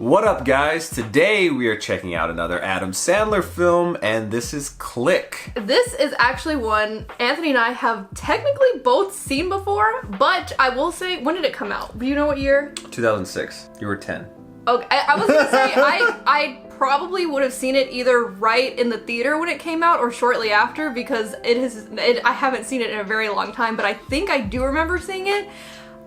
What up, guys? Today we are checking out another Adam Sandler film, and this is Click. This is actually one Anthony and I have technically both seen before, but I will say, when did it come out? Do you know what year? 2006. You were 10. Okay, I was gonna say, I probably would have seen it either right in the theater when it came out or shortly after, because I haven't seen it in a very long time, but I think I do remember seeing it.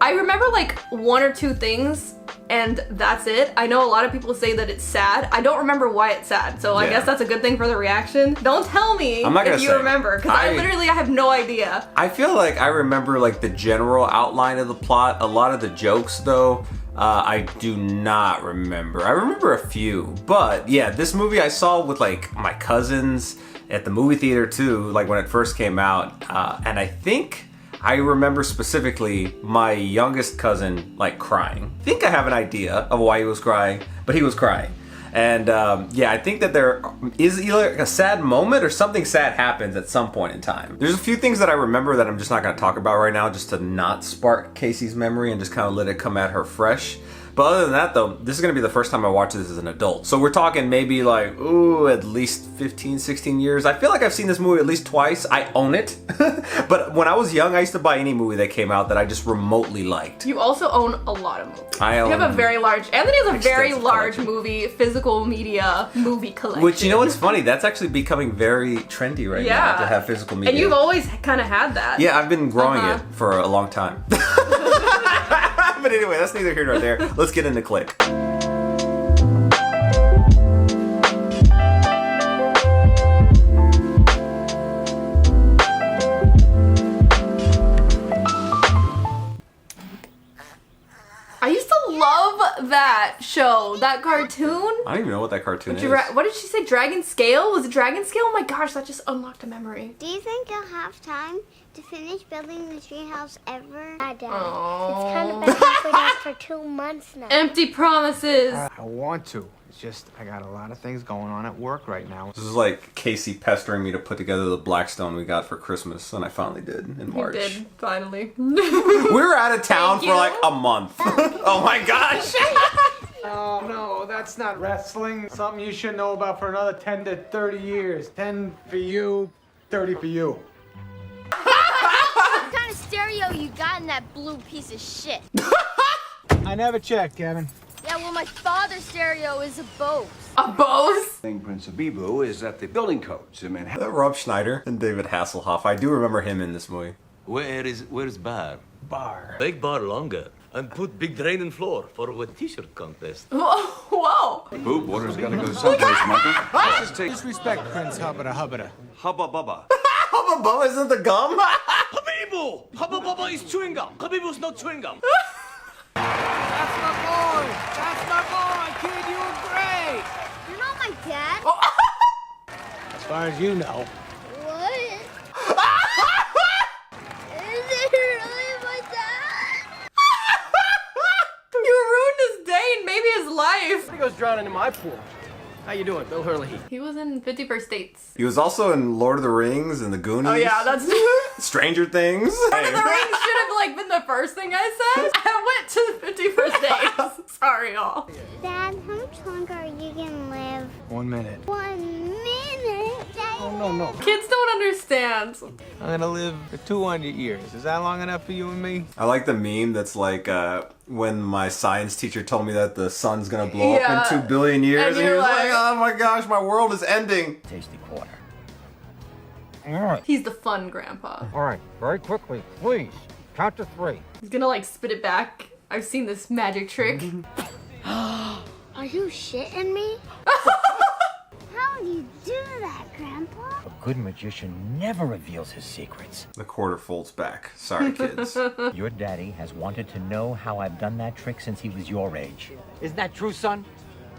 I remember like one or two things, and that's it. I know a lot of people say that it's sad. I don't remember why it's sad, so I guess that's a good thing for the reaction. Don't tell me if you remember, because I have no idea. I feel like I remember like the general outline of the plot. A lot of the jokes, though, I do not remember. I remember a few, but yeah, this movie I saw with like my cousins at the movie theater too, like when it first came out, and I think I remember specifically my youngest cousin like crying. I think I have an idea of why he was crying, but he was crying. And yeah, I think that there is either a sad moment or something sad happens at some point in time. There's a few things that I remember that I'm just not gonna talk about right now, just to not spark Casey's memory and just kind of let it come at her fresh. But other than that though, this is gonna be the first time I watch this as an adult. So we're talking maybe like, ooh, at least 15, 16 years. I feel like I've seen this movie at least twice. I own it. But when I was young, I used to buy any movie that came out that I just remotely liked. You also own a lot of movies. I own. You have a very large, Anthony has a very large collection. physical media movie collection. Which, you know what's funny? That's actually becoming very trendy right now to have physical media. And you've always kind of had that. Yeah, I've been growing it for a long time. But anyway, that's neither here nor there. Let's get into Click. I used to love that show, that cartoon. I don't even know what that cartoon is. What did she say? Dragon Scale? Was it Dragon Scale? Oh my gosh, that just unlocked a memory. Do you think you'll have time to finish building the treehouse ever? I doubt Oh. It's kind of been halfway done for 2 months now. Empty promises. I want to. It's just I got a lot of things going on at work right now. This is like Casey pestering me to put together the Blackstone we got for Christmas, and I finally did in March. You did, finally. We were out of town for like a month. Oh my gosh! Oh no, that's not wrestling. Something you should know about for another 10 to 30 years. 10 for you, 30 for you. What kind of stereo you got in that blue piece of shit? I never checked, Kevin. Yeah, well, my father's stereo is a Bose. A Bose? thing, Prince Abibu, is that the building codes in Manhattan. Rob Schneider and David Hasselhoff. I do remember him in this movie. Where's bar? Bar. Make bar longer and put big drain in floor for a t-shirt contest. Whoa. Boob, water's gotta go someplace, Michael. Let's just take Disrespect Prince Hubbada Hubbada. Hubba Bubba. Hubba Bubba isn't the gum? Habibu! Hubba Bubba is chewing gum. Habibu's not chewing gum. That's my boy! That's my boy! Kid, you were great! You're not my dad. As far as you know. What? Is it really my dad? You ruined his day and maybe his life. He goes drowning in my pool. How you doing, Bill Hurley? He was in 50 First Dates. He was also in Lord of the Rings and the Goonies. Oh yeah, that's... Stranger Things. Lord of the Rings should have like been the first thing I said. I went to the 50 First Dates. Sorry, y'all. Dad, how much longer are you gonna live? 1 minute. 1 minute? Dad. Oh, no. Kids don't understand. I'm gonna live for 200 years. Is that long enough for you and me? I like the meme that's like when my science teacher told me that the sun's gonna blow up in 2 billion years, And and he you're was like, like, "Oh my gosh, my world is ending." Tasty quarter. He's the fun grandpa. All right, very quickly, please. Count to 3. He's gonna like spit it back. I've seen this magic trick. Are you shitting me? How do you do that, Grandpa? A good magician never reveals his secrets. The quarter folds back. Sorry, kids. Your daddy has wanted to know how I've done that trick since he was your age. Isn't that true, son?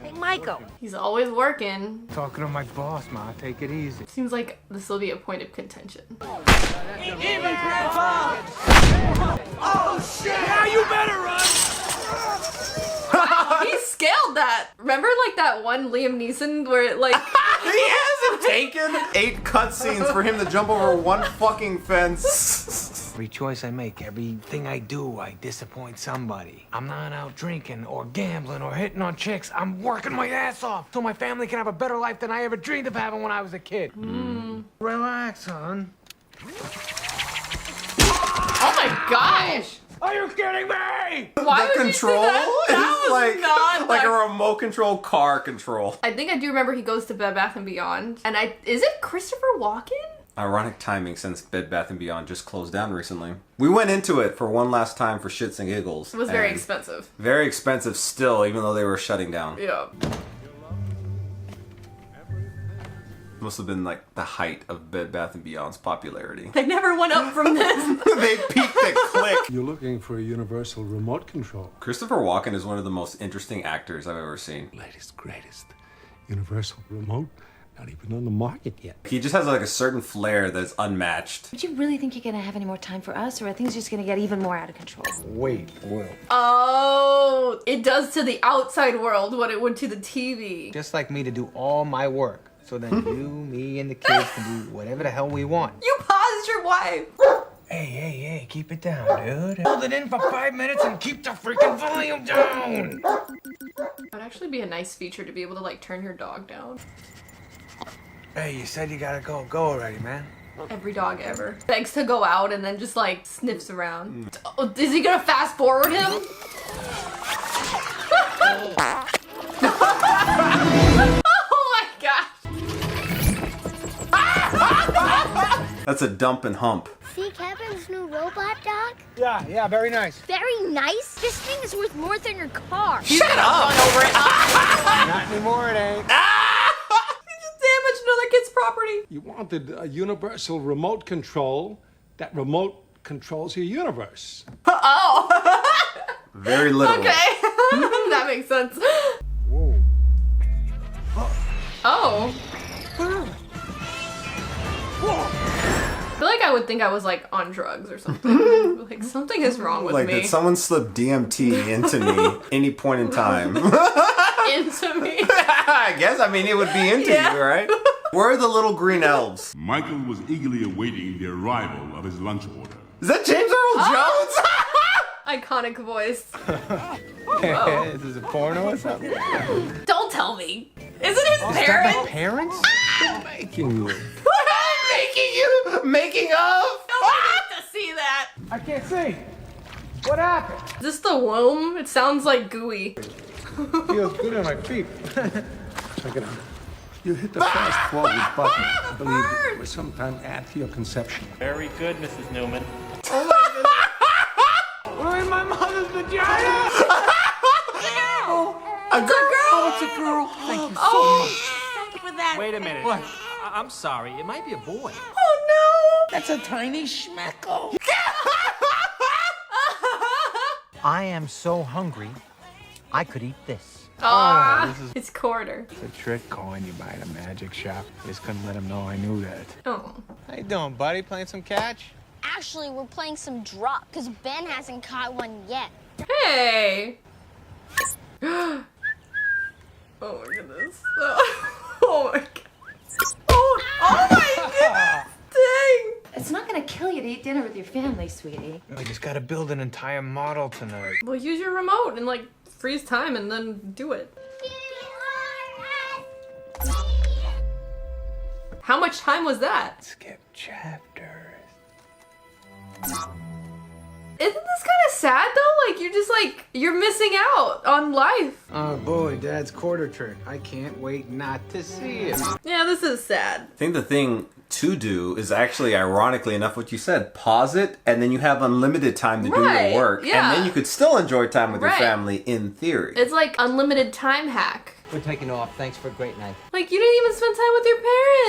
Hey, Michael. He's always working. Talking to my boss, Ma. Take it easy. Seems like this will be a point of contention. Even Grandpa! Oh shit! Now you better run! He's scaled that. Remember like that one Liam Neeson where it like He hasn't taken 8 cutscenes for him to jump over one fucking fence. Every choice I make, everything I do, I disappoint somebody. I'm not out drinking or gambling or hitting on chicks. I'm working my ass off so my family can have a better life than I ever dreamed of having when I was a kid. Relax, son. oh my gosh. Are you kidding me? Why The would control you do that? That is was not like a remote control car control. I think I do remember he goes to Bed Bath & Beyond. And is it Christopher Walken? Ironic timing since Bed Bath & Beyond just closed down recently. We went into it for one last time for shits and giggles. It was very and expensive. Very expensive still, even though they were shutting down. Yeah. Must have been like the height of Bed Bath & Beyond's popularity. They never went up from this. They peaked at click. You're looking for a universal remote control. Christopher Walken is one of the most interesting actors I've ever seen. Latest, greatest. Universal remote, not even on the market yet. He just has like a certain flair that's unmatched. Do you really think you're gonna have any more time for us, or are things just gonna get even more out of control? Wait, Will. Oh, it does to the outside world what it would to the TV. Just like me to do all my work. So then you, me, and the kids can do whatever the hell we want. You paused your wife. Hey, keep it down, dude. Hold it in for 5 minutes and keep the freaking volume down. That'd actually be a nice feature to be able to like turn your dog down. Hey, you said you gotta go. Go already, man. Every dog ever begs to go out and then just like sniffs around. Oh, is he gonna fast forward him? Oh my gosh. That's a dump and hump. See Kevin's new robot dog? Yeah, very nice. Very nice. This thing is worth more than your car. Shut up! Run over it. Not anymore, it ain't. He just damaged another kid's property. You wanted a universal remote control that remote controls your universe. Oh. Very literal. Okay. That makes sense. Whoa. Oh. I feel like I would think I was like on drugs or something. Like something is wrong with Like, me. did someone slip DMT into me any point in time? Into me. I guess, I mean, it would be into Yeah. you, right? Where are the little green elves? Michael was eagerly awaiting the arrival of his lunch order. Is that James Earl Jones? Iconic voice. This is a porno or something? Don't tell me. Is it his Is that parents? my parents? Making you. Making of? I need to see that. I can't see. What happened? Is this the womb? It sounds like gooey. Feels good on my feet. Check it out. You hit the fast forward button. I believe it was sometime after your conception. Very good, Mrs. Newman. We're in my mother's vagina! A girl? Oh, it's a girl. Thank you so Oh. much. Thank you for that. Wait a minute. What? I'm sorry. It might be a boy. Oh That's a tiny schmeckle. I am so hungry, I could eat this. no. Ah, it's quarter. It's a trick calling you by the magic shop. Just couldn't let him know I knew that. Oh. How you doing, buddy? Playing some catch? Actually, we're playing some drop because Ben hasn't caught one yet. Hey. Oh my goodness. Oh my god. Oh my goodness. Dang. It's not gonna kill you to eat dinner with your family, sweetie. I just gotta build an entire model tonight. Well, use your remote and like freeze time and then do it. How much time was that? Skip chapters. Isn't this kind of sad though? Like you're missing out on life. Oh boy, Dad's quarter trick. I can't wait not to see it. Yeah, this is sad. I think the thing to do is actually, ironically enough, what you said. Pause it, and then you have unlimited time to do Right, your work. yeah. And then you could still enjoy time with your Right. family, in theory. It's like unlimited time hack. We're taking off. Thanks for a great night. Like you didn't even spend time with your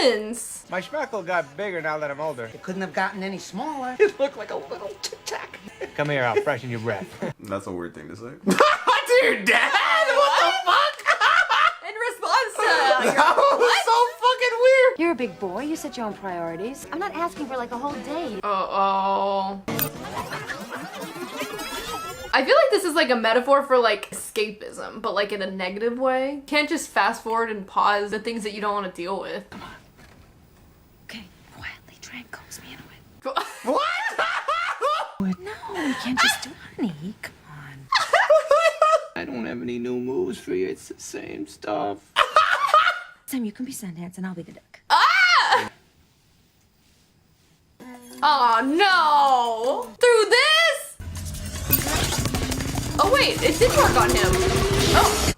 parents. My schmeckle got bigger now that I'm older. It couldn't have gotten any smaller. It looked like a little tic-tac. Come here, I'll freshen your breath. That's a weird thing to say. Dude, Dad! What the fuck? In response to That was so fucking weird! You're a big boy. You set your own priorities. I'm not asking for like a whole day. Uh-oh. I feel like this is like a metaphor for like escapism, but like in a negative way. You can't just fast forward and pause the things that you don't want to deal with. Come on. Okay, quietly try and coax me into it. What? No, you can't just do it, honey. Come on. I don't have any new moves for you. It's the same stuff. Sam, you can be Sundance and I'll be the duck. Ah! Oh no! Through this? Oh wait, it did work on him. Oh.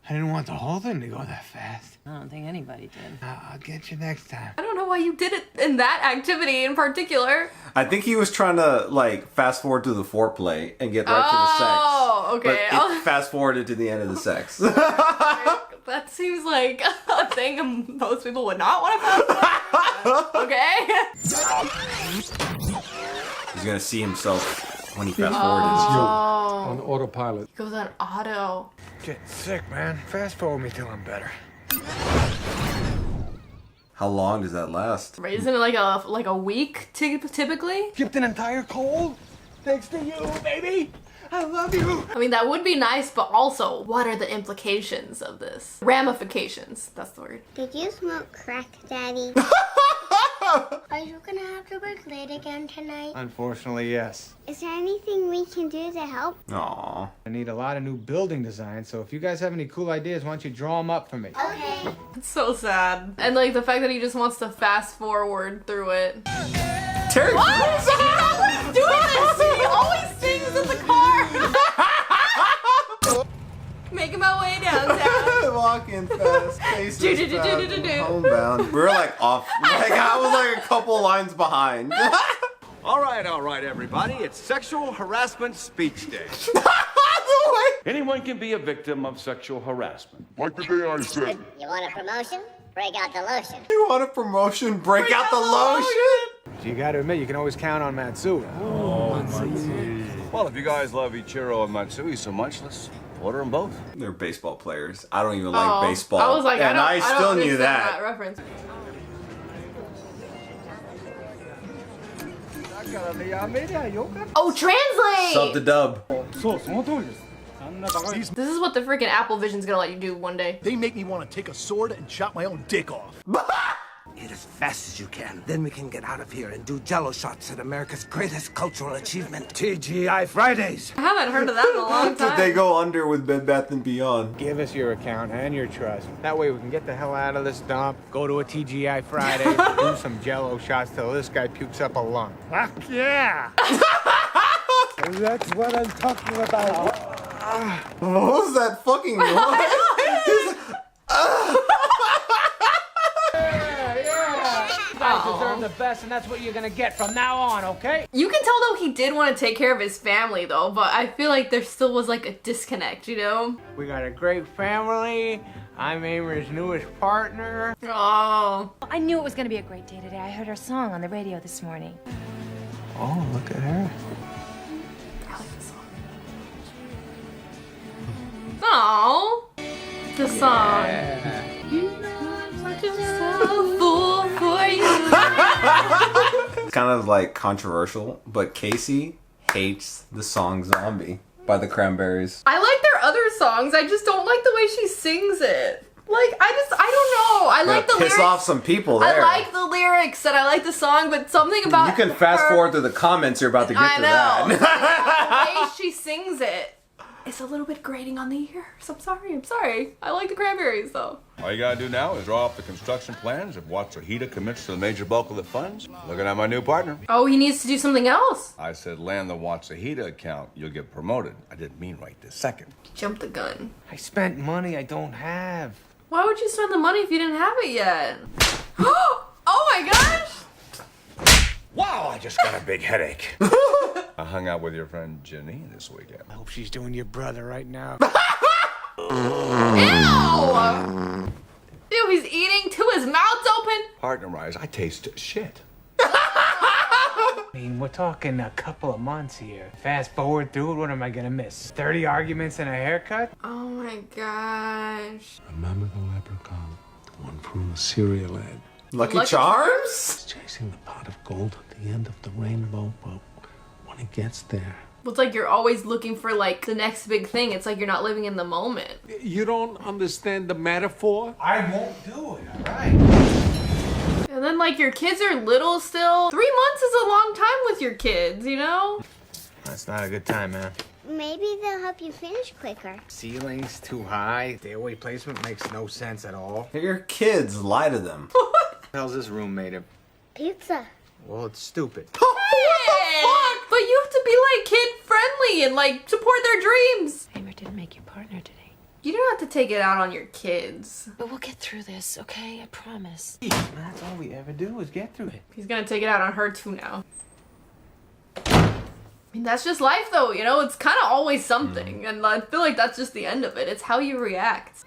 I didn't want the whole thing to go that fast. I don't think anybody did. I'll get you next time. I don't know why you did it in that activity in particular. I think he was trying to like fast forward to the foreplay and get right to the sex. Oh, okay. But it fast forwarded to the end of the sex. That seems like a thing most people would not want to fast forward. Okay. He's gonna see himself when he fast forwards. On autopilot. He goes on auto. Getting sick, man. Fast forward me till I'm better. How long does that last? Isn't it like a week typically? Skipped an entire cold? Thanks to you, baby. I love you. I mean, that would be nice, but also, what are the implications of this? Ramifications, that's the word. Did you smoke crack, Daddy? Are you gonna have to work late again tonight? Unfortunately, yes. Is there anything we can do to help? Aww. I need a lot of new building designs, so if you guys have any cool ideas, why don't you draw them up for me? Okay. It's so sad. And like the fact that he just wants to fast forward through it. Terry, What? He's always doing this! He always sings in the car! Making my way downtown. Walking fast, faces fast, homebound. We were like off. Like I was like a couple lines behind. All right, everybody. It's Sexual Harassment Speech Day. Anyone can be a victim of sexual harassment. Like the day I said. You want a promotion? Break out the lotion. You want a promotion? Break out the lotion. You gotta admit, you can always count on Matsui. Well, if you guys love Ichiro and Matsui so much, let's order them both. They're baseball players. I don't even like baseball. I was like, and I don't still knew understand that. reference. Oh, translate! Sub the dub. This is what the freaking Apple Vision's gonna let you do one day. They make me want to take a sword and chop my own dick off. Eat as fast as you can. Then we can get out of here and do jello shots at America's greatest cultural achievement, TGI Fridays. I haven't heard of that in a long time. They go under with Bed Bath & Beyond. Give us your account and your trust. That way we can get the hell out of this dump, go to a TGI Friday, do some jello shots till this guy pukes up a lung. Fuck yeah! That's what I'm talking about. What was that fucking noise? You guys deserve the best, and that's what you're gonna get from now on, okay? You can tell though he did want to take care of his family though, but I feel like there still was like a disconnect, you know? We got a great family. I'm Amer's newest partner. Oh. I knew it was gonna be a great day today. I heard her song on the radio this morning. Oh, look at her. I like this song. Aww. The song. Just a fool for you. It's kind of like controversial, but Casey hates the song Zombie by the Cranberries. I like their other songs, I just don't like the way she sings it. Like, I don't know. I like the lyrics. Piss off some people there. I like the lyrics and I like the song, but something about You can fast forward through the comments, you're about to get to that. The way she sings it, it's a little bit grating on the ears. I'm sorry. I like the Cranberries though. All you gotta do now is draw up the construction plans. If Watsuhita commits to the major bulk of the funds, looking at my new partner. Oh, he needs to do something else. I said land the Watsuhita account, you'll get promoted. I didn't mean right this second. Jump the gun. I spent money I don't have. Why would you spend the money if you didn't have it yet? Oh my gosh! Wow, I just got a big headache. I hung out with your friend Jenny this weekend. I hope she's doing your brother right now. Ew! Ew, he's eating till his mouth's open. Partner-wise, I taste shit. I mean, we're talking a couple of months here. Fast forward through it, what am I gonna miss? 30 arguments and a haircut? Oh my gosh. Remember the leprechaun, the one from the cereal ad. Lucky Charms? Chasing the pot of gold at the end of the rainbow, but when it gets there... Well, it's like you're always looking for like the next big thing. It's like you're not living in the moment. You don't understand the metaphor? I won't do it, all right? And then like your kids are little still. 3 months is a long time with your kids, you know? That's not a good time, man. Maybe they'll help you finish quicker. Ceiling's too high. Stairway placement makes no sense at all. They're your kids. Lie to them. What the hell's this room made of? Pizza. Well, it's stupid. What the fuck? But you have to be like kid friendly and like support their dreams. Kramer didn't make you partner today. You don't have to take it out on your kids. But we'll get through this, okay? I promise. That's all we ever do is get through it. He's gonna take it out on her too now. I mean, that's just life though, you know? It's kind of always something. And I feel like that's just the end of it. It's how you react.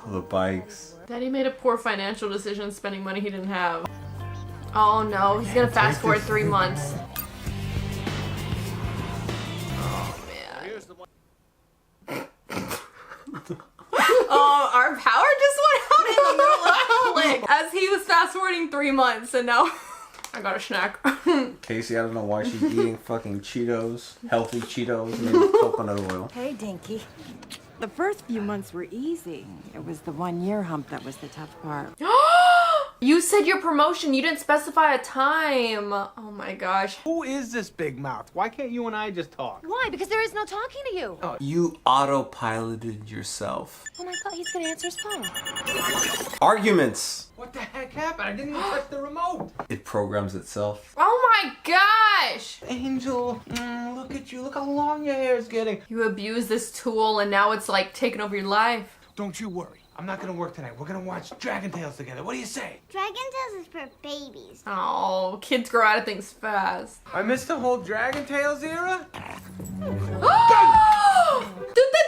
Oh, the bikes. Daddy made a poor financial decision spending money he didn't have. Oh no, he's gonna fast forward 3 months. Oh man. Oh, our power just went out in the middle of the click as he was fast forwarding 3 months, and now I got a snack. Casey, I don't know why she's eating fucking Cheetos, healthy Cheetos made with coconut oil. Hey, Dinky. The first few months were easy. It was the 1 year hump that was the tough part. You said your promotion. You didn't specify a time. Oh my gosh. Who is this big mouth? Why can't you and I just talk? Why? Because there is no talking to you. You autopiloted yourself. Oh my god, he's gonna answer his phone. Arguments. What the heck happened? I didn't even touch the remote. It programs itself. Oh my gosh. Angel, look at you. Look how long your hair is getting. You abused this tool and now it's like taking over your life. Don't you worry. I'm not gonna work tonight. We're gonna watch Dragon Tales together. What do you say? Dragon Tales is for babies. Oh, kids grow out of things fast. I missed the whole Dragon Tales era? Did the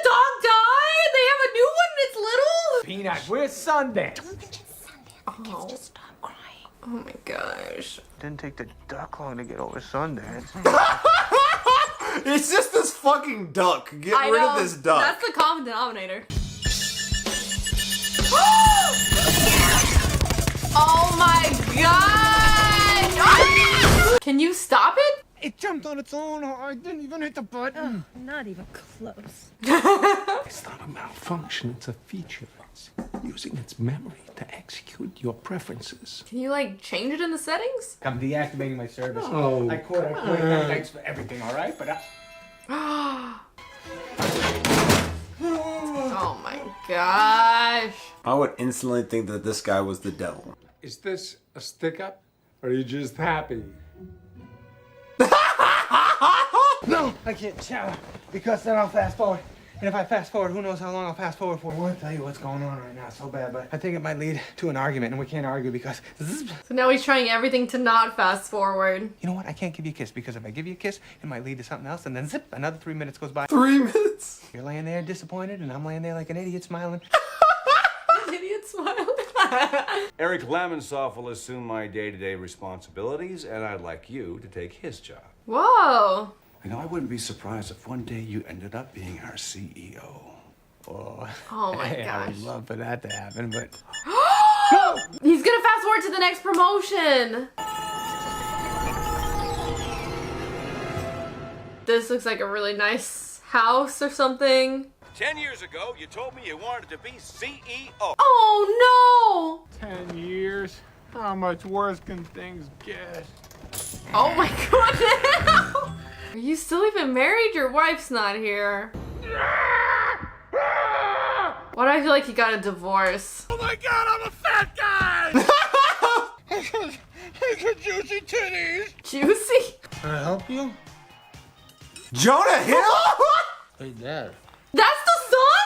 dog die? They have a new one and it's little? Peanut, where's Sundance? Don't mention Sundance. Oh. Just stop crying. Oh my gosh. Didn't take the duck long to get over Sundance. It's just this fucking duck. Get rid of this duck. That's the common denominator. Oh my god! Can you stop it? It jumped on its own. I didn't even hit the button. Not even close. It's not a malfunction, it's a feature. It's using its memory to execute your preferences. Can you like change it in the settings? I'm deactivating my service. Oh. I quit. Thanks for everything, all right? But Oh my gosh. I would instantly think that this guy was the devil. Is this a stick up? Or are you just happy? no, I can't shower because then I'll fast forward. And if I fast forward, who knows how long I'll fast forward for. I want to tell you what's going on right now so bad, but I think it might lead to an argument, and we can't argue because... So now he's trying everything to not fast forward. You know what? I can't give you a kiss because if I give you a kiss, it might lead to something else, and then zip, another 3 minutes goes by. 3 minutes? You're laying there disappointed, and I'm laying there like an idiot smiling. Idiot smile. Eric Lamonsoff will assume my day-to-day responsibilities, and I'd like you to take his job. Whoa. You know, I wouldn't be surprised if one day you ended up being our CEO. Oh my I gosh. would love for that to happen, but... He's gonna fast forward to the next promotion. This looks like a really nice house or something. 10 years ago, you told me you wanted to be CEO. Oh no! 10 years? How much worse can things get? Oh my goodness! Are you still even married? Your wife's not here. Why do I feel like you got a divorce? Oh my god, I'm a fat guy! It's a juicy titties! Juicy? Can I help you? Jonah Hill? Hey, Dad. That's the son?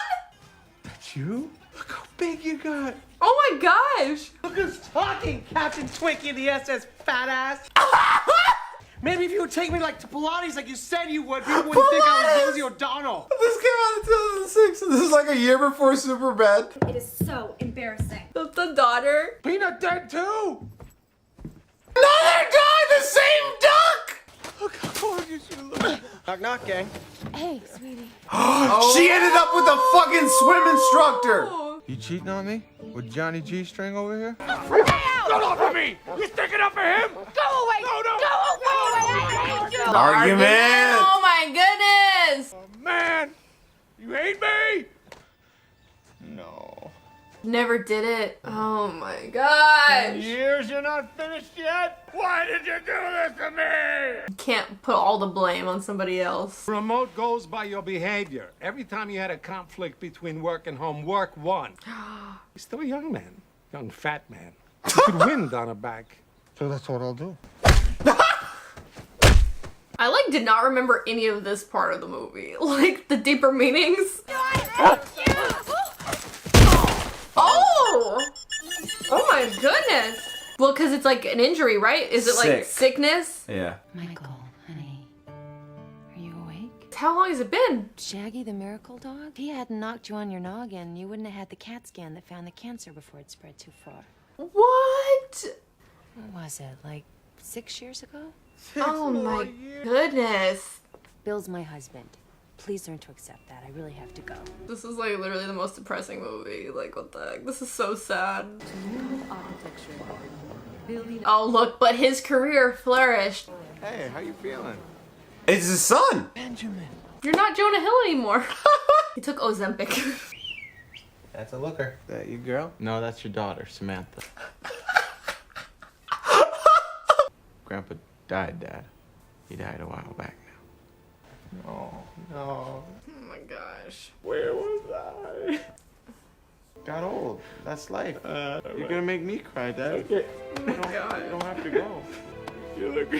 That's you? Look how big you got. Oh my gosh! Look who's talking, Captain Twinkie of the SS Fat Ass. Maybe if you would take me like to Pilates like you said you would, people wouldn't think I was Rosie O'Donnell. This came out in 2006, so this is like a year before Superbad. It is so embarrassing. That's the daughter. Peanut dead too. Another dog, the same duck! Look how gorgeous you look. Knock knock, gang. Hey, sweetie. She ended up with a fucking swim instructor. You cheating on me? With Johnny G-string over here? Stay out! Get off of me! You're sticking up for him? Go away! No, no! Go away! I hate you! Argument! Oh my goodness! Oh, man! You hate me? No. Never did it. Oh my gosh. Years, you're not finished yet? Why did you do this to me? Can't put all the blame on somebody else. Remote goes by your behavior. Every time you had a conflict between work and home, work won. He's still a young man. Young fat man. You could win Donna back. So that's what I'll do. I like did not remember any of this part of the movie. Like the deeper meanings. Oh! Oh my goodness! Well, because it's like an injury, right? Is it like sickness? Yeah. Michael, honey, are you awake? How long has it been? Shaggy the miracle dog? If he hadn't knocked you on your noggin, you wouldn't have had the CAT scan that found the cancer before it spread too far. What? What was it, like 6 years ago? Oh my goodness. Bill's my husband. Please learn to accept that. I really have to go. This is like literally the most depressing movie. Like, what the heck? This is so sad. Oh, look, but his career flourished. Hey, how you feeling? It's his son! Benjamin. You're not Jonah Hill anymore. He took Ozempic. That's a looker. That you, girl? No, that's your daughter, Samantha. Grandpa died, Dad. He died a while back now. No, no. Oh my gosh. Where was I? Got old. That's life. You're gonna make me cry, Dad. Okay. You don't have to go. You look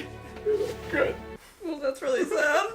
good. Well, that's really sad.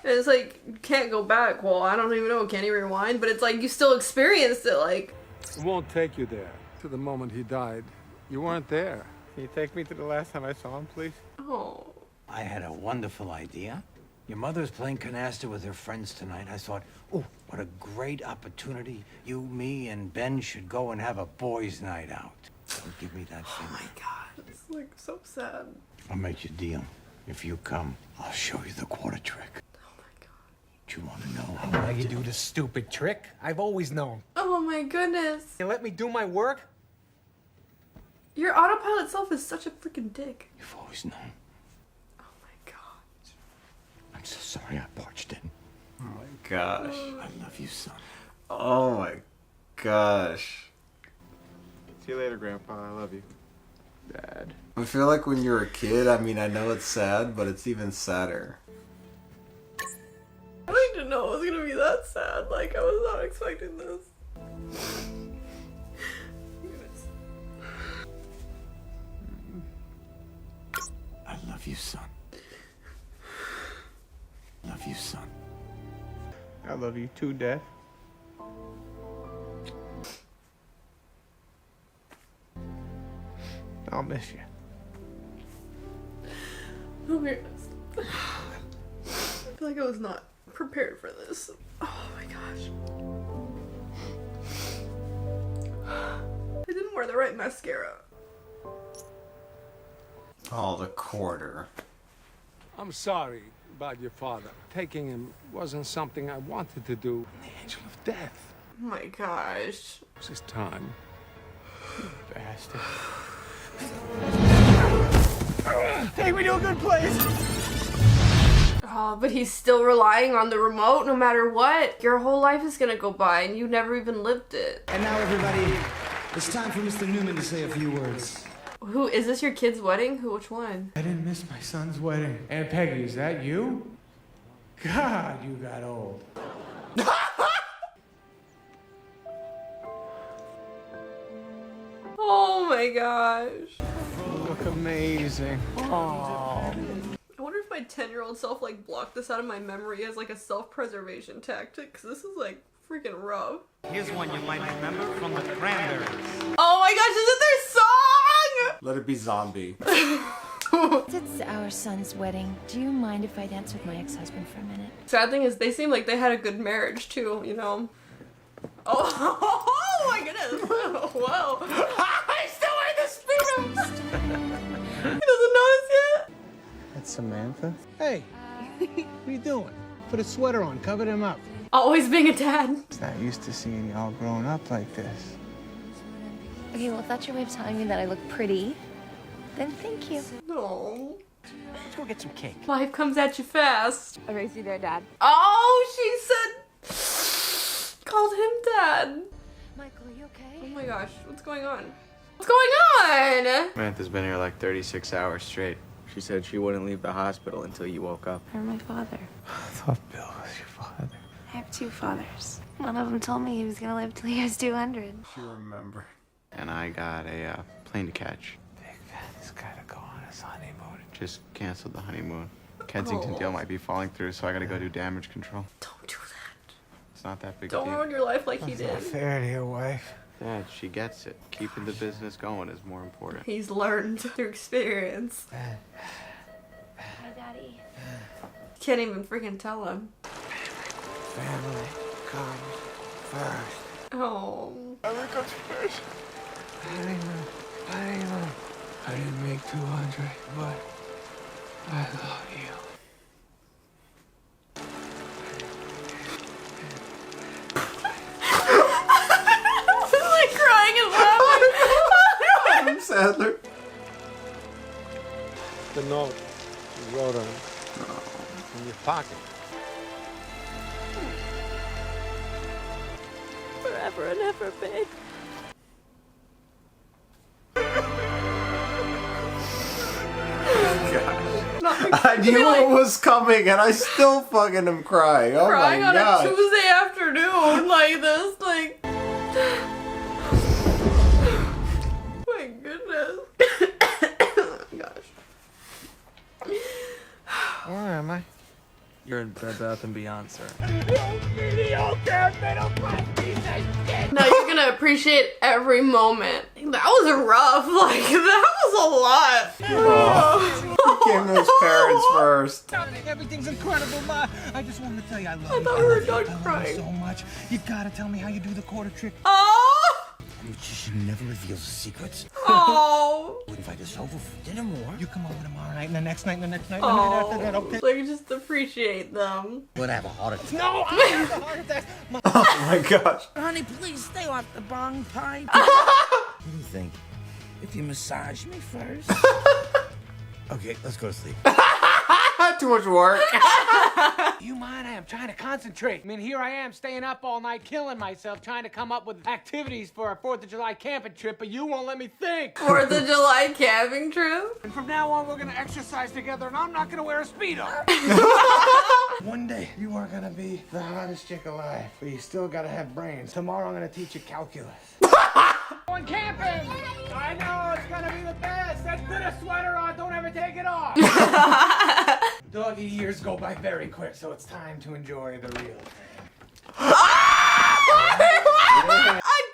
And it's like, you can't go back. Well, I don't even know. Can you rewind? But it's like, you still experienced it, like. It won't take you there to the moment he died. You weren't there. Can you take me to the last time I saw him, please? Oh. I had a wonderful idea. Your mother's playing canasta with her friends tonight. I thought, oh, what a great opportunity. You, me, and Ben should go and have a boys' night out. Don't give me that finger. Oh my god. It's like so sad. I'll make you a deal. If you come, I'll show you the quarter trick. Oh my god. Do you want to know How you do this stupid trick? I've always known. Oh my goodness. You let me do my work? Your autopilot self is such a freaking dick. You've always known. Oh my god. I'm so sorry I barged in. Oh my gosh. I love you, son. Oh my gosh. See you later, Grandpa. I love you. Dad. I feel like when you're a kid, I mean, I know it's sad, but it's even sadder. I didn't know it was gonna be that sad. Like, I was not expecting this. I love you, son. Love you, son. I love you too, Dad. I'll miss you. Oh my goodness. I feel like I was not prepared for this. Oh my gosh. I didn't wear the right mascara. Oh, the quarter. I'm sorry about your father. Taking him wasn't something I wanted to do. The angel of death. Oh my gosh. It's his time. Bastard. Take me to a good place. Oh, but he's still relying on the remote no matter what. Your whole life is gonna go by and you never even lived it. And now, everybody, it's time for Mr. Newman to say a few words. Who, is this your kid's wedding? Which one? I didn't miss my son's wedding. Aunt Peggy, is that you? God, you got old. Oh my gosh. You look amazing. Oh. I wonder if my 10-year-old self like blocked this out of my memory as like a self-preservation tactic, because this is like freaking rough. Here's one you might remember from the Cranberries. Oh my gosh, is it their song? Let it be zombie. It's our son's wedding. Do you mind if I dance with my ex-husband for a minute? Sad thing is they seem like they had a good marriage too, you know. Oh my goodness. Whoa. I still wear the speedos. He doesn't notice yet. That's Samantha. Hey, what are you doing? Put a sweater on, cover him up. Always being a dad. He's not used to seeing you all grown up like this. Okay, well, if that's your way of telling me that I look pretty, then thank you. No. Let's go get some cake. Life comes at you fast. I raised you there, Dad. Oh, she said... Called him Dad. Michael, are you okay? Oh my gosh, what's going on? What's going on? Samantha's been here like 36 hours straight. She said she wouldn't leave the hospital until you woke up. You're my father. I thought Bill was your father. I have 2 fathers. One of them told me he was gonna live till he was 200. If you remember. And I got a plane to catch. Big Ben's gotta go on his honeymoon. Just canceled the honeymoon. Kensington deal might be falling through, so I gotta go do damage control. Don't do that. It's not that big a Don't deal. ruin your life like he That's not did. fair to your wife. Dad, she gets it. Keeping the business going is more important. He's learned through experience. Hi, Daddy. Can't even freaking tell him. Family comes first. Oh. Family comes first. Honeymoon. I didn't make 200, but I love you. He's like crying and laughing. I'm Sandler. The note you wrote on it. In your pocket. Forever and ever, babe. I knew it was coming and I still fucking am crying. Oh Crying my on god. a Tuesday afternoon like this, like... My goodness. Oh my gosh. Where am I? You're in Bed Bath & Beyond, sir. Now you're gonna appreciate every moment. That was rough. Like, that was a lot. He came to his parents first. Everything's incredible, Ma. I just wanted to tell you I love I you. thought we were done I love you crying. so much. You've got to tell me how you do the quarter trick. Oh! A magician never reveals his secrets. Oh! We invite us over for dinner more. You come over tomorrow night, and the next night, and the next night, and Oh, the night after that, okay? like just appreciate them. We're gonna have a heart attack. No, I have a heart attack. Oh my gosh. Honey, please stay off the bong pipe. What do you think? If you massage me first? Okay, let's go to sleep. Too much work. You mind? I am trying to concentrate. I mean, here I am staying up all night, killing myself, trying to come up with activities for our 4th of July camping trip, but you won't let me think. 4th of July camping trip? And from now on, we're gonna exercise together, and I'm not gonna wear a Speedo. One day, you are gonna be the hottest chick alive, but you still gotta have brains. Tomorrow, I'm gonna teach you calculus. Going camping! I know, it's gonna be the best. Let's put a sweater on, don't ever take it off. Doggy years go by very quick, so it's time to enjoy the real thing. A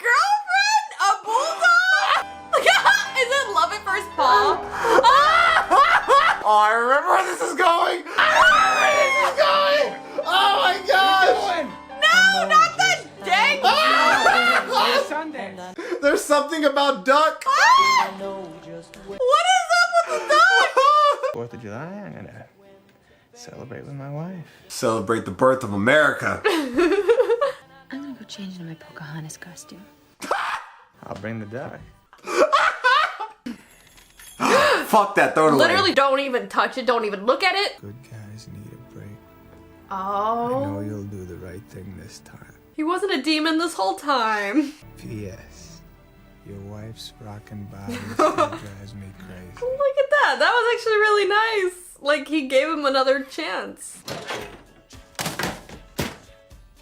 girlfriend? A bulldog? Is it love at first paw? Oh, I remember where this is going. I remember where this is going. Oh my gosh. No, not that dang It's Sunday. There's something about duck. What is up with the duck? 4th of July, I'm gonna celebrate with my wife. Celebrate the birth of America. I'm gonna go change into my Pocahontas costume. I'll bring the duck. Fuck that, throw it away. Literally don't even touch it, don't even look at it. Good guys need a break. Oh. You'll do the right thing this time. He wasn't a demon this whole time. P.S. Your wife's rockin' body still drives me crazy. Look at that. That was actually really nice. Like, he gave him another chance.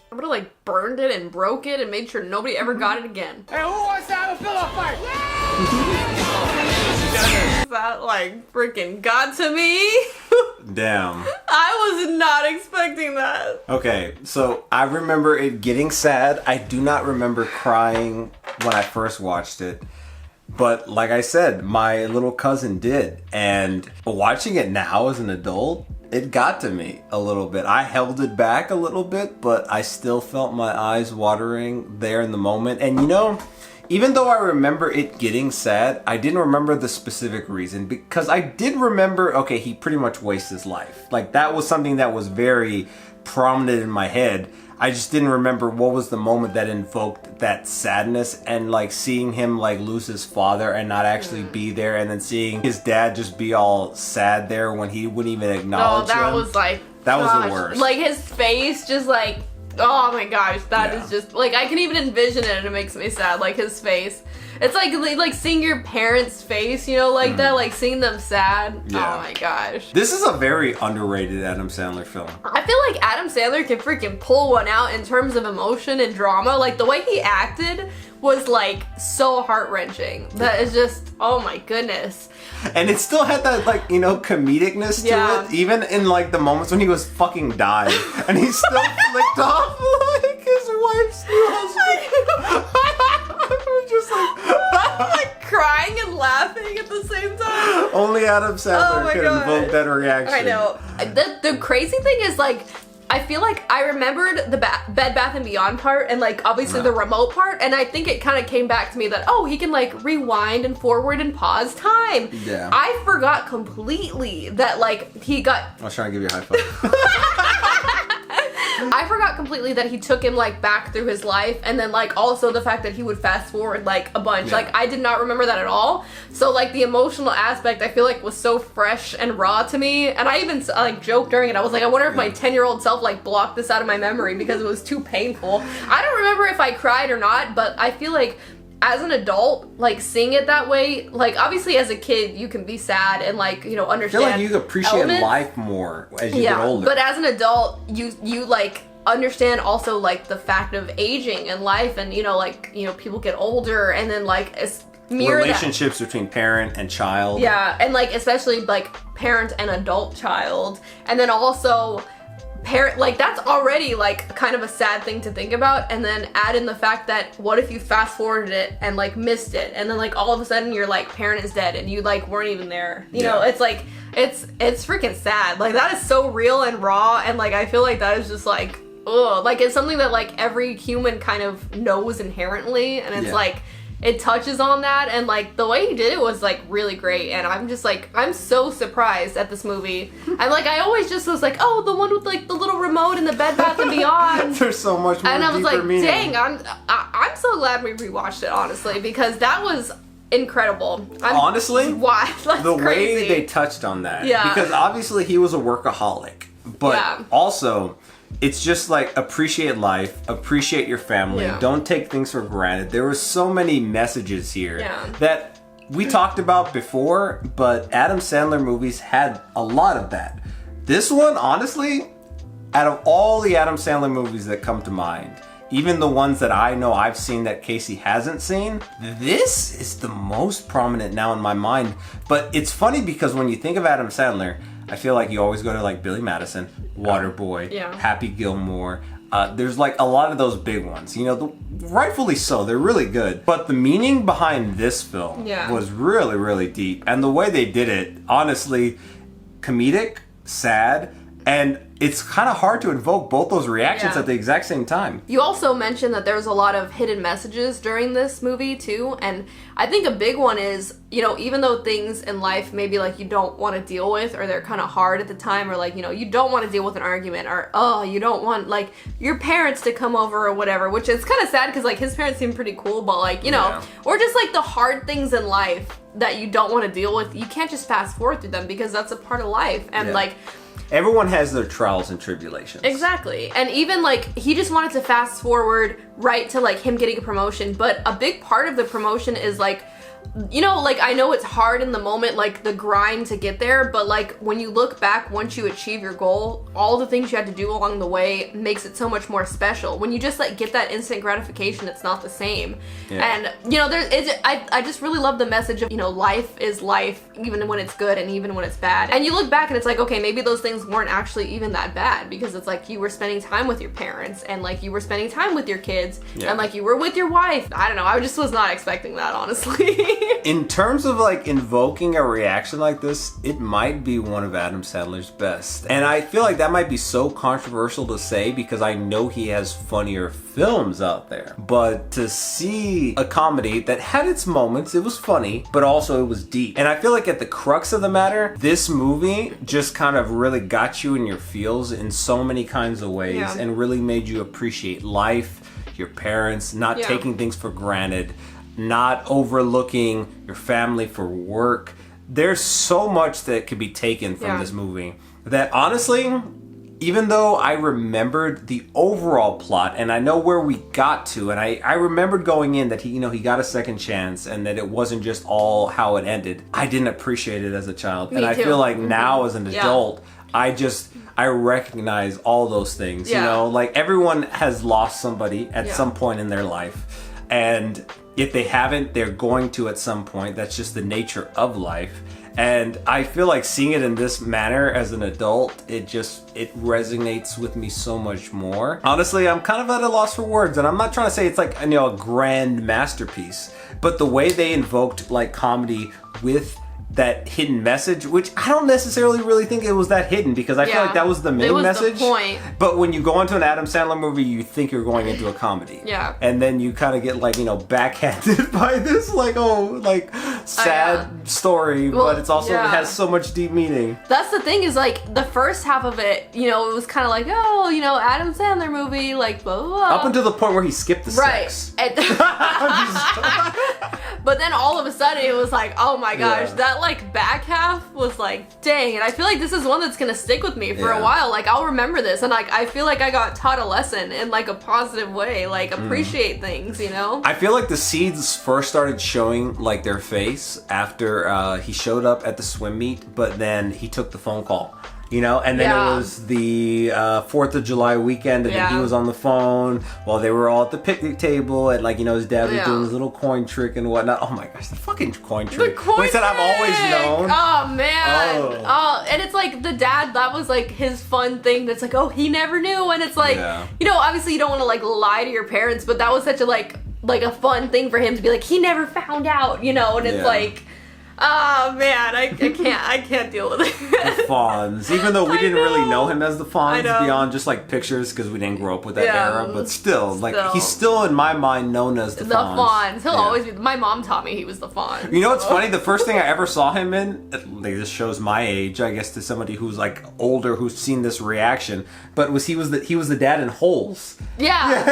I would've, like, burned it and broke it and made sure nobody ever got it again. Hey, who wants to have a pillow fight? That, like, freaking got to me. Damn. I was not expecting that. Okay, so I remember it getting sad. I do not remember crying when I first watched it. But like I said, my little cousin did. And watching it now as an adult, it got to me a little bit. I held it back a little bit, but I still felt my eyes watering there in the moment. And you know, Even though I remember it getting sad, I didn't remember the specific reason, because I did remember, okay, he pretty much wastes his life. Like, that was something that was very prominent in my head. I just didn't remember what was the moment that invoked that sadness, and like seeing him like lose his father and not actually be there, and then seeing his dad just be all sad there when he wouldn't even acknowledge him. that was like, that was the worst. Like his face just like, oh my gosh, that is just like, I can even envision it and it makes me sad. Like his face, it's like seeing your parents' face, you know, like that, like seeing them sad. Yeah. Oh my gosh. This is a very underrated Adam Sandler film. I feel like Adam Sandler can freaking pull one out in terms of emotion and drama. Like the way he acted was like so heart-wrenching. That is just, oh my goodness. And it still had that, like, you know, comedicness to it, even in like the moments when he was fucking dying, and he still flicked off like his wife's new husband. I was just like crying and laughing at the same time. Only Adam Sandler could invoke that reaction. I know. The crazy thing is, like, I feel like I remembered the Bed Bath & Beyond part and like obviously the remote part, and I think it kind of came back to me that, oh, he can like rewind and forward and pause time. Yeah. I forgot completely that like he got... I was trying to give you a high five. I forgot completely that he took him like back through his life, and then like also the fact that he would fast forward like a bunch. Yeah. Like I did not remember that at all. So like the emotional aspect I feel like was so fresh and raw to me, and I even like joked during it. I was like, I wonder if my 10-year-old self like blocked this out of my memory because it was too painful. I don't remember if I cried or not, but I feel like as an adult, like seeing it that way, like obviously as a kid you can be sad and like, you know, understand. I feel like you appreciate elements. life more as you get older. But as an adult, you like understand also like the fact of aging and life, and you know, like, you know, people get older, and then like relationships between parent and child. Yeah, and like especially like parent and adult child, and then also parent, like that's already like kind of a sad thing to think about, and then add in the fact that what if you fast forwarded it and like missed it, and then like all of a sudden your like parent is dead and you like weren't even there, you know. It's like it's freaking sad. Like that is so real and raw, and like I feel like that is just like, ugh, like it's something that like every human kind of knows inherently, and it's like it touches on that, and like the way he did it was like really great, and I'm just like, I'm so surprised at this movie. And like I always just was like, oh, the one with like the little remote in the Bed Bath & Beyond. There's so much more. And I was like, meaning. dang, I'm so glad we rewatched it, honestly, because that was incredible. Honestly, why the way they touched on that, because obviously he was a workaholic, but also it's just like appreciate life, appreciate your family, don't take things for granted. There were so many messages here that we talked about before, but Adam Sandler movies had a lot of that. This one, honestly, out of all the Adam Sandler movies that come to mind, even the ones that I know I've seen that Casey hasn't seen, this is the most prominent now in my mind. But it's funny because when you think of Adam Sandler, I feel like you always go to like Billy Madison, Waterboy, Happy Gilmore. There's like a lot of those big ones, you know, rightfully so, they're really good. But the meaning behind this film was really, really deep. And the way they did it, honestly, comedic, sad, and it's kind of hard to invoke both those reactions at the exact same time. You also mentioned that there's a lot of hidden messages during this movie too, and I think a big one is, you know, even though things in life maybe like you don't want to deal with, or they're kind of hard at the time, or like, you know, you don't want to deal with an argument, or oh, you don't want like your parents to come over or whatever, which is kind of sad because like his parents seem pretty cool, but like, you know, or just like the hard things in life that you don't want to deal with, you can't just fast forward through them because that's a part of life. And like everyone has their trials and tribulations. Exactly. And even like he just wanted to fast forward right to like him getting a promotion, but a big part of the promotion is like, you know, like I know it's hard in the moment, like the grind to get there, but like when you look back, once you achieve your goal, all the things you had to do along the way makes it so much more special. When you just like get that instant gratification, it's not the same. And you know, I just really love the message of, you know, life is life, even when it's good and even when it's bad. And you look back and it's like, okay, maybe those things weren't actually even that bad, because it's like you were spending time with your parents, and like you were spending time with your kids, and like you were with your wife. I don't know, I just was not expecting that, honestly. In terms of like invoking a reaction like this, it might be one of Adam Sandler's best. And I feel like that might be so controversial to say because I know he has funnier films out there. But to see a comedy that had its moments, it was funny, but also it was deep. And I feel like at the crux of the matter, this movie just kind of really got you in your feels in so many kinds of ways and really made you appreciate life, your parents, not taking things for granted, not overlooking your family for work. There's so much that could be taken from this movie that honestly, even though I remembered the overall plot and I know where we got to, and I remembered going in that he got a second chance and that it wasn't just all how it ended, I didn't appreciate it as a child. And I feel like now as an adult, I recognize all those things, you know, like everyone has lost somebody at some point in their life. And if they haven't, they're going to at some point. That's just the nature of life. And I feel like seeing it in this manner as an adult, it resonates with me so much more. Honestly, I'm kind of at a loss for words, and I'm not trying to say it's like, a grand masterpiece, but the way they invoked like comedy with that hidden message, which I don't necessarily really think it was that hidden because I feel like that was the main message. The point. But when you go into an Adam Sandler movie, you think you're going into a comedy. Yeah. And then you kind of get like, backhanded by this sad story, but it's also it has so much deep meaning. That's the thing is like the first half of it, it was kind of like, Adam Sandler movie, like blah, blah, blah. Up until the point where he skipped the sex. And but then all of a sudden it was like, oh my gosh, that like back half was like, dang. And I feel like this is one that's gonna stick with me for a while. Like I'll remember this, and like I feel like I got taught a lesson in like a positive way. Like appreciate things, I feel like the seeds first started showing like their face after he showed up at the swim meet, but then he took the phone call. And then it was the 4th of July weekend, and then he was on the phone while they were all at the picnic table, and his dad was doing his little coin trick and whatnot. Oh my gosh, the fucking coin trick. The coin he said, "I've always known." Oh man. Oh, and it's like the dad, that was like his fun thing. That's like, oh, he never knew, and it's like, obviously you don't want to like lie to your parents, but that was such a like a fun thing for him to be like, he never found out, and it's like. Oh man, I can't deal with it. The Fonz, even though we didn't really know him as the Fonz beyond just like pictures because we didn't grow up with that era, but still, he's still in my mind known as the Fonz. The Fonz, he'll always be. My mom taught me he was the Fonz. You know what's funny? The first thing I ever saw him in, this shows my age, I guess, to somebody who's like older who's seen this reaction, but he was the dad in Holes. Yeah.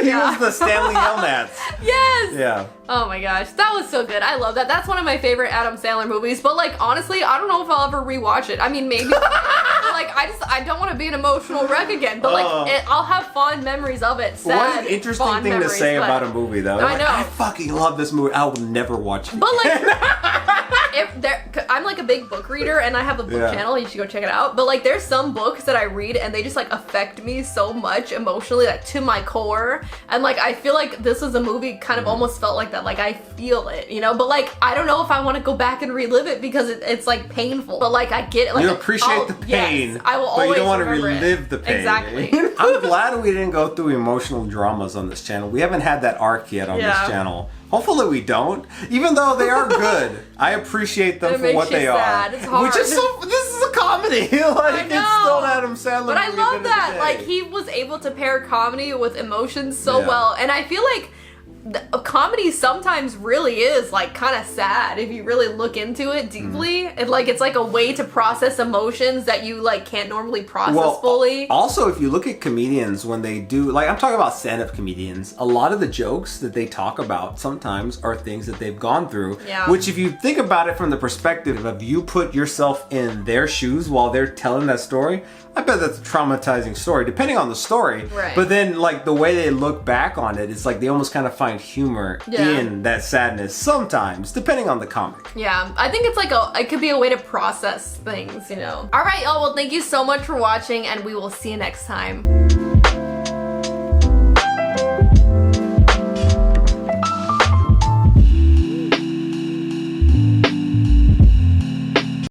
He was the Stanley Yelnats. Yes. Yeah. Oh my gosh, that was so good. I love that. That's one of my favorite Adam Sandler movies. But like honestly, I don't know if I'll ever rewatch it. I mean, maybe. I don't want to be an emotional wreck again. But I'll have fond memories of it. Sad, what an interesting thing to say about a movie, though. I know. I fucking love this movie. I will never watch it. But I'm like a big book reader, and I have a book channel. You should go check it out. But like, there's some books that I read, and they just like affect me so much emotionally, like to my core. And like, I feel like this is a movie kind of almost felt like that. Like I feel it, But like, I don't know if I want to go back and relive it because it's like painful. But like, I get it. Like, you appreciate the pain, yes, I will but always you don't want to remember relive the pain. Exactly. I'm glad we didn't go through emotional dramas on this channel. We haven't had that arc yet on this channel. Hopefully we don't. Even though they are good, I appreciate them for what they are. It's hard. Which is this is a comedy. It's still an Adam Sandler. But I love that. Like he was able to pair comedy with emotions so well, and I feel like comedy sometimes really is like kind of sad if you really look into it deeply. And like it's like a way to process emotions that you like can't normally process fully. Also, if you look at comedians when they do, like I'm talking about stand-up comedians, a lot of the jokes that they talk about sometimes are things that they've gone through. Yeah. Which if you think about it from the perspective of you put yourself in their shoes while they're telling that story, I bet that's a traumatizing story, depending on the story. Right. But then, like, the way they look back on it, it's like they almost kind of find humor in that sadness sometimes, depending on the comic. Yeah, I think it's like it could be a way to process things, All right, y'all, well, thank you so much for watching, and we will see you next time.